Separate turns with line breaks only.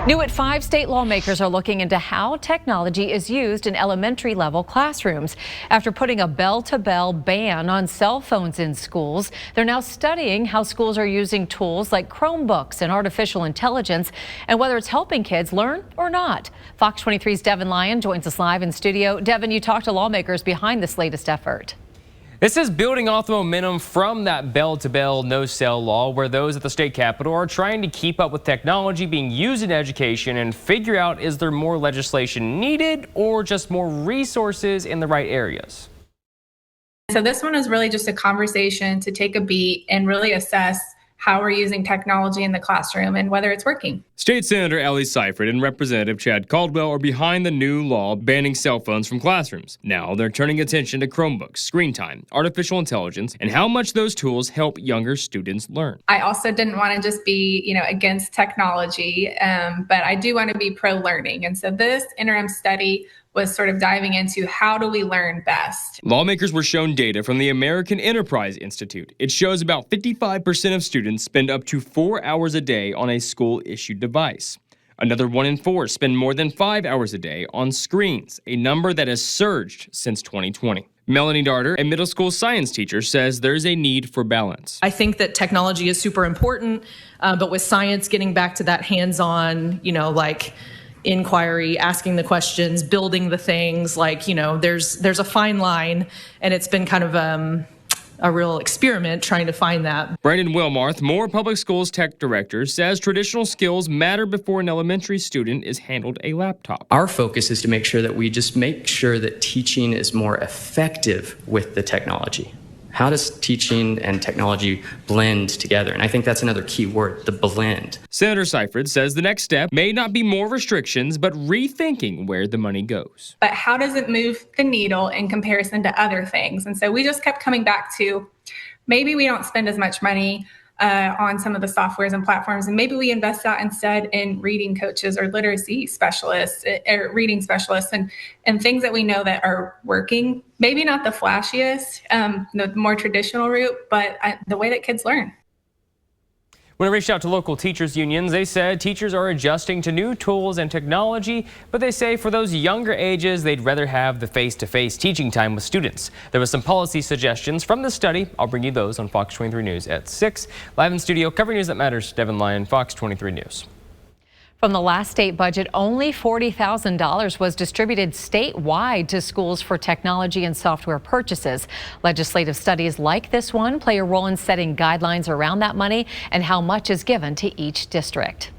New at 5, state lawmakers are looking into how technology is used in elementary level classrooms. After putting a bell-to-bell ban on cell phones in schools, they're now studying how schools are using tools like Chromebooks and artificial intelligence and whether it's helping kids learn or not. Fox 23's Devin Lyon joins us live in studio. Devin, you talked to lawmakers behind this latest effort.
This is building off the momentum from that bell-to-bell no-cell law, where those at the state capitol are trying to keep up with technology being used in education and figure out, is there more legislation needed or just more resources in the right areas?
So this one is really just a conversation to take a beat and really assess how we're using technology in the classroom and whether it's working.
State Senator Ellie Seifert and Representative Chad Caldwell are behind the new law banning cell phones from classrooms. Now they're turning attention to Chromebooks, screen time, artificial intelligence, and how much those tools help younger students learn.
I also didn't want to just be, against technology, but I do want to be pro-learning. And so this interim study was sort of diving into how do we learn best.
Lawmakers were shown data from the American Enterprise Institute. It shows about 55% of students spend up to 4 hours a day on a school-issued device. Another 1 in 4 spend more than 5 hours a day on screens, a number that has surged since 2020. Melanie Darter, a middle school science teacher, says there's a need for balance.
I think that technology is super important, but with science getting back to that hands-on, inquiry, asking the questions, building the things, there's a fine line, and it's been kind of a real experiment trying to find that.
Brandon Wilmarth, Moore Public Schools Tech Director, says traditional skills matter before an elementary student is handled a laptop.
Our focus is to make sure that we just make sure that teaching is more effective with the technology. How does teaching and technology blend together? And I think that's another key word, the blend.
Senator Seifert says the next step may not be more restrictions, but rethinking where the money goes.
But how does it move the needle in comparison to other things? And so we just kept coming back to maybe we don't spend as much money on some of the softwares and platforms, and maybe we invest that instead in reading coaches or literacy specialists or reading specialists and things that we know that are working. Maybe not the flashiest, the more traditional route, but the way that kids learn.
When I reached out to local teachers unions, they said teachers are adjusting to new tools and technology, but they say for those younger ages, they'd rather have the face-to-face teaching time with students. There was some policy suggestions from the study. I'll bring you those on Fox 23 News at 6. Live in studio, covering news that matters, Devin Lyon, Fox 23 News.
From the last state budget, only $40,000 was distributed statewide to schools for technology and software purchases. Legislative studies like this one play a role in setting guidelines around that money and how much is given to each district.